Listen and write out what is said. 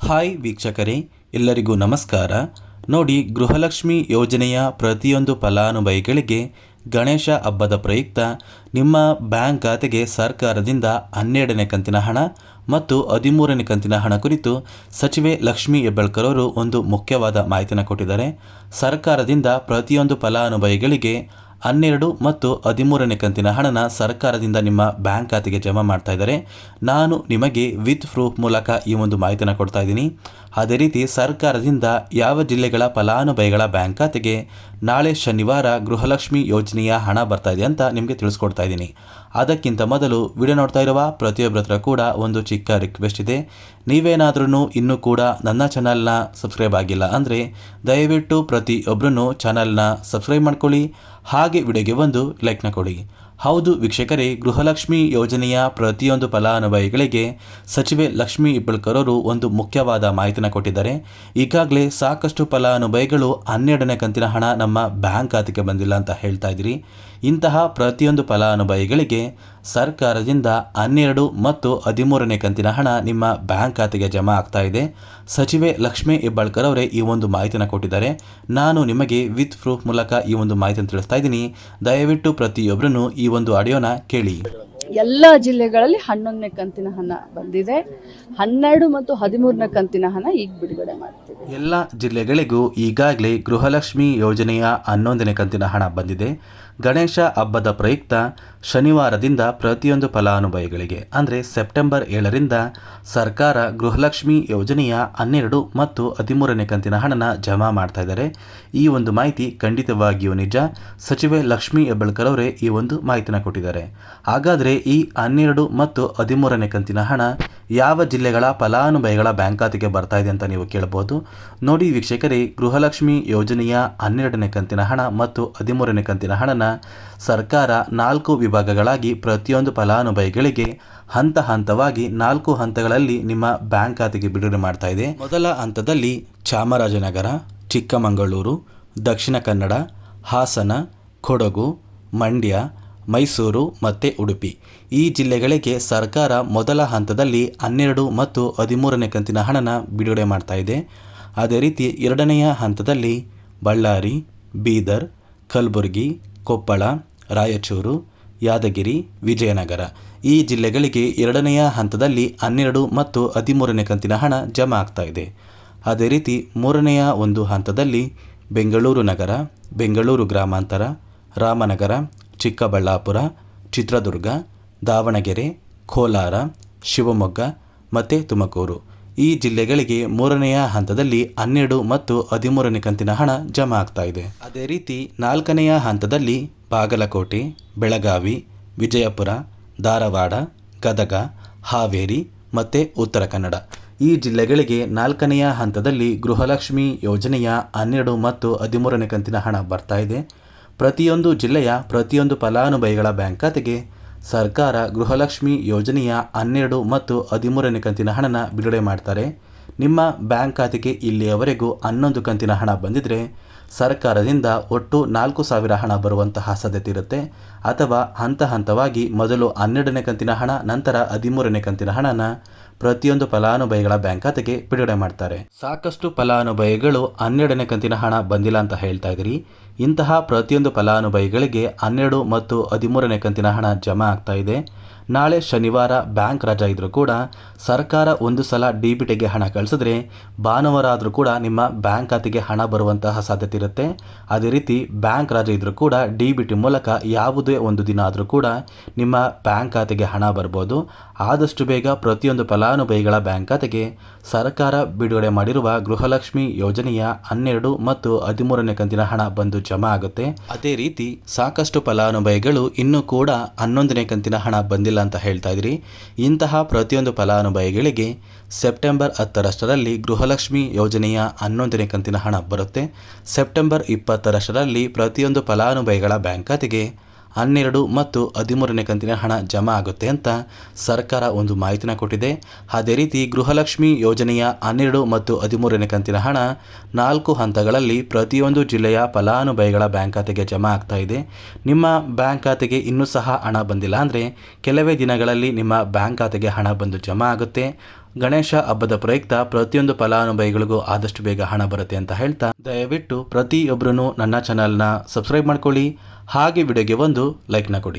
Hi ವೀಕ್ಷಕರೇ, ಎಲ್ಲರಿಗೂ ನಮಸ್ಕಾರ. ನೋಡಿ, ಗೃಹಲಕ್ಷ್ಮಿ ಯೋಜನೆಯ ಪ್ರತಿಯೊಂದು ಫಲಾನುಭವಿಗಳಿಗೆ ಗಣೇಶ ಹಬ್ಬದ ಪ್ರಯುಕ್ತ ನಿಮ್ಮ ಬ್ಯಾಂಕ್ ಖಾತೆಗೆ ಸರ್ಕಾರದಿಂದ 12ನೇ ಕಂತಿನ ಹಣ ಮತ್ತು 13ನೇ ಕಂತಿನ ಹಣ ಕುರಿತು ಸಚಿವೆ ಲಕ್ಷ್ಮೀ ಹೆಬ್ಬಾಳ್ಕರ್ ಅವರು ಒಂದು ಮುಖ್ಯವಾದ ಮಾಹಿತಿಯನ್ನು ಕೊಟ್ಟಿದ್ದಾರೆ. ಸರ್ಕಾರದಿಂದ ಪ್ರತಿಯೊಂದು ಫಲಾನುಭವಿಗಳಿಗೆ 12 ಮತ್ತು 13ನೇ ಕಂತಿನ ಹಣನ ಸರ್ಕಾರದಿಂದ ನಿಮ್ಮ ಬ್ಯಾಂಕ್ ಖಾತೆಗೆ ಜಮಾ ಮಾಡ್ತಾ ಇದ್ದಾರೆ. ನಾನು ನಿಮಗೆ ವಿತ್ ಪ್ರೂಫ್ ಮೂಲಕ ಈ ಒಂದು ಮಾಹಿತಿಯನ್ನು ಕೊಡ್ತಾ ಇದ್ದೀನಿ. ಅದೇ ರೀತಿ ಸರ್ಕಾರದಿಂದ ಯಾವ ಜಿಲ್ಲೆಗಳ ಫಲಾನುಭವಿಗಳ ಬ್ಯಾಂಕ್ ಖಾತೆಗೆ ನಾಳೆ ಶನಿವಾರ ಗೃಹಲಕ್ಷ್ಮಿ ಯೋಜನೆಯ ಹಣ ಬರ್ತಾ ಇದೆ ಅಂತ ನಿಮಗೆ ತಿಳಿಸ್ಕೊಡ್ತಾ ಇದ್ದೀನಿ. ಅದಕ್ಕಿಂತ ಮೊದಲು ವಿಡಿಯೋ ನೋಡ್ತಾ ಇರುವ ಪ್ರತಿಯೊಬ್ಬರ ಹತ್ರ ಕೂಡ ಒಂದು ಚಿಕ್ಕ ರಿಕ್ವೆಸ್ಟ್ ಇದೆ. ನೀವೇನಾದ್ರೂ ಇನ್ನೂ ಕೂಡ ನನ್ನ ಚಾನಲ್ನ ಸಬ್ಸ್ಕ್ರೈಬ್ ಆಗಿಲ್ಲ ಅಂದರೆ ದಯವಿಟ್ಟು ಪ್ರತಿಯೊಬ್ಬರೂ ಚಾನಲ್ನ ಸಬ್ಸ್ಕ್ರೈಬ್ ಮಾಡ್ಕೊಳ್ಳಿ, ಹಾಗೆ ವಿಡಿಯೋಗೆ ಒಂದು ಲೈಕ್ನ ಕೊಡಿ. ಹೌದು ವೀಕ್ಷಕರೇ, ಗೃಹಲಕ್ಷ್ಮಿ ಯೋಜನೆಯ ಪ್ರತಿಯೊಂದು ಫಲಾನುಭವಿಗಳಿಗೆ ಸಚಿವೆ ಲಕ್ಷ್ಮೀ ಹೆಬ್ಬಾಳ್ಕರ್ ಅವರು ಒಂದು ಮುಖ್ಯವಾದ ಮಾಹಿತಿನ ಕೊಟ್ಟಿದ್ದಾರೆ. ಈಗಾಗಲೇ ಸಾಕಷ್ಟು ಫಲಾನುಭವಿಗಳು 12ನೇ ಕಂತಿನ ಹಣ ನಮ್ಮ ಬ್ಯಾಂಕ್ ಖಾತೆಗೆ ಬಂದಿಲ್ಲ ಅಂತ ಹೇಳ್ತಾ ಇದ್ದೀರಿ. ಇಂತಹ ಪ್ರತಿಯೊಂದು ಫಲಾನುಭವಿಗಳಿಗೆ ಸರ್ಕಾರದಿಂದ 12 ಮತ್ತು 13ನೇ ಕಂತಿನ ಹಣ ನಿಮ್ಮ ಬ್ಯಾಂಕ್ ಖಾತೆಗೆ ಜಮಾ ಆಗ್ತಾ ಇದೆ. ಸಚಿವೆ ಲಕ್ಷ್ಮೀ ಹೆಬ್ಬಾಳ್ಕರ್ ಅವರೇ ಈ ಒಂದು ಮಾಹಿತಿನ ಕೊಟ್ಟಿದ್ದಾರೆ. ನಾನು ನಿಮಗೆ ವಿತ್ ಪ್ರೂಫ್ ಮೂಲಕ ಈ ಒಂದು ಮಾಹಿತಿಯನ್ನು ತಿಳಿಸ್ತಾ ಇದ್ದೀನಿ. ದಯವಿಟ್ಟು ಪ್ರತಿಯೊಬ್ಬರೂ ಈ ಒಂದು ಆಡಿಯೋನ ಕೇಳಿ. ಎಲ್ಲ ಜಿಲ್ಲೆಗಳಲ್ಲಿ 11ನೇ ಕಂತಿನ ಹಣ ಬಂದಿದೆ. 12 ಮತ್ತು 13ನೇ ಕಂತಿನ ಹಣ ಈಗ ಬಿಡುಗಡೆ ಮಾಡ್ತೀವಿ. ಎಲ್ಲ ಜಿಲ್ಲೆಗಳಿಗೂ ಈಗಾಗಲೇ ಗೃಹಲಕ್ಷ್ಮಿ ಯೋಜನೆಯ 11ನೇ ಕಂತಿನ ಹಣ ಬಂದಿದೆ. ಗಣೇಶ ಹಬ್ಬದ ಪ್ರಯುಕ್ತ ಶನಿವಾರದಿಂದ ಪ್ರತಿಯೊಂದು ಫಲಾನುಭವಿಗಳಿಗೆ ಅಂದರೆ ಸೆಪ್ಟೆಂಬರ್ 7ರಿಂದ ಸರ್ಕಾರ ಗೃಹಲಕ್ಷ್ಮಿ ಯೋಜನೆಯ 12 ಮತ್ತು 13ನೇ ಕಂತಿನ ಹಣನ ಜಮಾ ಮಾಡ್ತಾ ಇದ್ದಾರೆ. ಈ ಒಂದು ಮಾಹಿತಿ ಖಂಡಿತವಾಗಿಯೂ ನಿಜ. ಸಚಿವೆ ಲಕ್ಷ್ಮೀ ಹೆಬ್ಬಾಳ್ಕರ್ ಅವರೇ ಈ ಒಂದು ಮಾಹಿತಿನ ಕೊಟ್ಟಿದ್ದಾರೆ. ಹಾಗಾದರೆ ಈ 12 ಮತ್ತು 13ನೇ ಕಂತಿನ ಹಣ ಯಾವ ಜಿಲ್ಲೆಗಳ ಫಲಾನುಭವಿಗಳ ಬ್ಯಾಂಕ್ ಖಾತೆಗೆ ಬರ್ತಾ ಇದೆ ಅಂತ ನೀವು ಕೇಳಬಹುದು. ನೋಡಿ ವೀಕ್ಷಕರೇ, ಗೃಹಲಕ್ಷ್ಮಿ ಯೋಜನೆಯ 12ನೇ ಕಂತಿನ ಹಣ ಮತ್ತು 13ನೇ ಕಂತಿನ ಹಣನ ಸರ್ಕಾರ 4 ವಿಭಾಗಗಳಾಗಿ ಪ್ರತಿಯೊಂದು ಫಲಾನುಭವಿಗಳಿಗೆ ಹಂತ ಹಂತವಾಗಿ 4 ಹಂತಗಳಲ್ಲಿ ನಿಮ್ಮ ಬ್ಯಾಂಕ್ ಖಾತೆಗೆ ಬಿಡುಗಡೆ ಮಾಡ್ತಾ ಇದೆ. ಮೊದಲ ಹಂತದಲ್ಲಿ ಚಾಮರಾಜನಗರ, ಚಿಕ್ಕಮಗಳೂರು, ದಕ್ಷಿಣ ಕನ್ನಡ, ಹಾಸನ, ಕೊಡಗು, ಮಂಡ್ಯ, ಮೈಸೂರು ಮತ್ತು ಉಡುಪಿ ಈ ಜಿಲ್ಲೆಗಳಿಗೆ ಸರ್ಕಾರ ಮೊದಲ ಹಂತದಲ್ಲಿ 12 ಮತ್ತು 13ನೇ ಕಂತಿನ ಹಣನ ಬಿಡುಗಡೆ ಮಾಡ್ತಾ ಇದೆ. ಅದೇ ರೀತಿ ಎರಡನೆಯ ಹಂತದಲ್ಲಿ ಬಳ್ಳಾರಿ, ಬೀದರ್, ಕಲಬುರಗಿ, ಕೊಪ್ಪಳ, ರಾಯಚೂರು, ಯಾದಗಿರಿ, ವಿಜಯನಗರ ಈ ಜಿಲ್ಲೆಗಳಿಗೆ ಎರಡನೆಯ ಹಂತದಲ್ಲಿ 12 ಮತ್ತು 13ನೇ ಕಂತಿನ ಹಣ ಜಮಾ ಆಗ್ತಾ ಇದೆ. ಅದೇ ರೀತಿ ಮೂರನೆಯ ಒಂದು ಹಂತದಲ್ಲಿ ಬೆಂಗಳೂರು ನಗರ, ಬೆಂಗಳೂರು ಗ್ರಾಮಾಂತರ, ರಾಮನಗರ, ಚಿಕ್ಕಬಳ್ಳಾಪುರ, ಚಿತ್ರದುರ್ಗ, ದಾವಣಗೆರೆ, ಕೋಲಾರ, ಶಿವಮೊಗ್ಗ ಮತ್ತು ತುಮಕೂರು ಈ ಜಿಲ್ಲೆಗಳಿಗೆ ಮೂರನೆಯ ಹಂತದಲ್ಲಿ 12 ಮತ್ತು 13ನೇ ಕಂತಿನ ಹಣ ಜಮಾ ಆಗ್ತಾ ಇದೆ. ಅದೇ ರೀತಿ ನಾಲ್ಕನೆಯ ಹಂತದಲ್ಲಿ ಬಾಗಲಕೋಟೆ, ಬೆಳಗಾವಿ, ವಿಜಯಪುರ, ಧಾರವಾಡ, ಗದಗ, ಹಾವೇರಿ ಮತ್ತು ಉತ್ತರ ಕನ್ನಡ ಈ ಜಿಲ್ಲೆಗಳಿಗೆ ನಾಲ್ಕನೆಯ ಹಂತದಲ್ಲಿ ಗೃಹಲಕ್ಷ್ಮಿ ಯೋಜನೆಯ 12 ಮತ್ತು 13ನೇ ಕಂತಿನ ಹಣ ಬರ್ತಾ ಇದೆ. ಪ್ರತಿಯೊಂದು ಜಿಲ್ಲೆಯ ಪ್ರತಿಯೊಂದು ಫಲಾನುಭವಿಗಳ ಬ್ಯಾಂಕ್ ಖಾತೆಗೆ ಸರ್ಕಾರ ಗೃಹಲಕ್ಷ್ಮಿ ಯೋಜನೆಯ 12 ಮತ್ತು 13ನೇ ಕಂತಿನ ಹಣನ ಬಿಡುಗಡೆ ಮಾಡ್ತಾರೆ. ನಿಮ್ಮ ಬ್ಯಾಂಕ್ ಖಾತೆಗೆ ಇಲ್ಲಿಯವರೆಗೂ 11 ಕಂತಿನ ಹಣ ಬಂದಿದ್ದರೆ ಸರ್ಕಾರದಿಂದ ಒಟ್ಟು 4,000 ಹಣ ಬರುವಂತಹ ಸಾಧ್ಯತೆ ಇರುತ್ತೆ. ಅಥವಾ ಹಂತ ಹಂತವಾಗಿ ಮೊದಲು 12ನೇ ಕಂತಿನ ಹಣ, ನಂತರ 13ನೇ ಕಂತಿನ ಹಣನ ಪ್ರತಿಯೊಂದು ಫಲಾನುಭವಿಗಳ ಬ್ಯಾಂಕ್ ಖಾತೆಗೆ ಬಿಡುಗಡೆ ಮಾಡ್ತಾರೆ. ಸಾಕಷ್ಟು ಫಲಾನುಭವಿಗಳು 12ನೇ ಕಂತಿನ ಹಣ ಬಂದಿಲ್ಲ ಅಂತ ಹೇಳ್ತಾ ಇದ್ದೀರಿ. ಇಂತಹ ಪ್ರತಿಯೊಂದು ಫಲಾನುಭವಿಗಳಿಗೆ 12 ಮತ್ತು 13ನೇ ಕಂತಿನ ಹಣ ಜಮಾ ಆಗ್ತಾ ಇದೆ. ನಾಳೆ ಶನಿವಾರ ಬ್ಯಾಂಕ್ ರಜಾ ಇದ್ರೂ ಕೂಡ ಸರ್ಕಾರ ಒಂದು ಸಲ DBTಗೆ ಹಣ ಕಳಿಸಿದ್ರೆ ಭಾನುವಾರ ಆದರೂ ಕೂಡ ನಿಮ್ಮ ಬ್ಯಾಂಕ್ ಖಾತೆಗೆ ಹಣ ಬರುವಂತಹ ಸಾಧ್ಯತೆ ಇರುತ್ತೆ. ಅದೇ ರೀತಿ ಬ್ಯಾಂಕ್ ರಜೆ ಇದ್ರೂ ಕೂಡ DBT ಮೂಲಕ ಯಾವುದೇ ಒಂದು ದಿನ ಆದರೂ ಕೂಡ ನಿಮ್ಮ ಬ್ಯಾಂಕ್ ಖಾತೆಗೆ ಹಣ ಬರ್ಬೋದು. ಆದಷ್ಟು ಬೇಗ ಪ್ರತಿಯೊಂದು ಫಲಾನುಭವಿಗಳ ಬ್ಯಾಂಕ್ ಖಾತೆಗೆ ಸರ್ಕಾರ ಬಿಡುಗಡೆ ಮಾಡಿರುವ ಗೃಹಲಕ್ಷ್ಮಿ ಯೋಜನೆಯ 12 ಮತ್ತು 13ನೇ ಕಂತಿನ ಹಣ ಬಂದು ಜಮಾ ಆಗುತ್ತೆ. ಅದೇ ರೀತಿ ಸಾಕಷ್ಟು ಫಲಾನುಭವಿಗಳು ಇನ್ನೂ ಕೂಡ 11ನೇ ಕಂತಿನ ಹಣ ಬಂದಿಲ್ಲ ಅಂತ ಹೇಳ್ತಾ ಇದ್ರಿ. ಇಂತಹ ಪ್ರತಿಯೊಂದು ಫಲಾನುಭವಿಗಳಿಗೆ ಸೆಪ್ಟೆಂಬರ್ 10ರಷ್ಟರಲ್ಲಿ ಗೃಹಲಕ್ಷ್ಮಿ ಯೋಜನೆಯ 11ನೇ ಕಂತಿನ ಹಣ ಬರುತ್ತೆ. ಸೆಪ್ಟೆಂಬರ್ 20ರಷ್ಟರಲ್ಲಿ ಪ್ರತಿಯೊಂದು ಫಲಾನುಭವಿಗಳ ಬ್ಯಾಂಕ್ ಖಾತೆಗೆ 12 ಮತ್ತು 13ನೇ ಕಂತಿನ ಹಣ ಜಮಾ ಆಗುತ್ತೆ ಅಂತ ಸರ್ಕಾರ ಒಂದು ಮಾಹಿತಿನ ಕೊಟ್ಟಿದೆ. ಅದೇ ರೀತಿ ಗೃಹಲಕ್ಷ್ಮಿ ಯೋಜನೆಯ 12 ಮತ್ತು 13ನೇ ಕಂತಿನ ಹಣ 4 ಹಂತಗಳಲ್ಲಿ ಪ್ರತಿಯೊಂದು ಜಿಲ್ಲೆಯ ಫಲಾನುಭವಿಗಳ ಬ್ಯಾಂಕ್ ಖಾತೆಗೆ ಜಮಾ ಆಗ್ತಾ ಇದೆ. ನಿಮ್ಮ ಬ್ಯಾಂಕ್ ಖಾತೆಗೆ ಇನ್ನೂ ಸಹ ಹಣ ಬಂದಿಲ್ಲ ಅಂದರೆ ಕೆಲವೇ ದಿನಗಳಲ್ಲಿ ನಿಮ್ಮ ಬ್ಯಾಂಕ್ ಖಾತೆಗೆ ಹಣ ಬಂದು ಜಮಾ ಆಗುತ್ತೆ. ಗಣೇಶ ಹಬ್ಬದ ಪ್ರಯುಕ್ತ ಪ್ರತಿಯೊಂದು ಫಲಾನುಭವಿಗಳಿಗೂ ಆದಷ್ಟು ಬೇಗ ಹಣ ಬರುತ್ತೆ ಅಂತ ಹೇಳ್ತಾ, ದಯವಿಟ್ಟು ಪ್ರತಿಯೊಬ್ಬರೂ ನನ್ನ ಚಾನಲ್ನ ಸಬ್ಸ್ಕ್ರೈಬ್ ಮಾಡ್ಕೊಳ್ಳಿ, ಹಾಗೆ ವಿಡಿಯೋಗೆ ಒಂದು ಲೈಕ್ನ ಕೊಡಿ.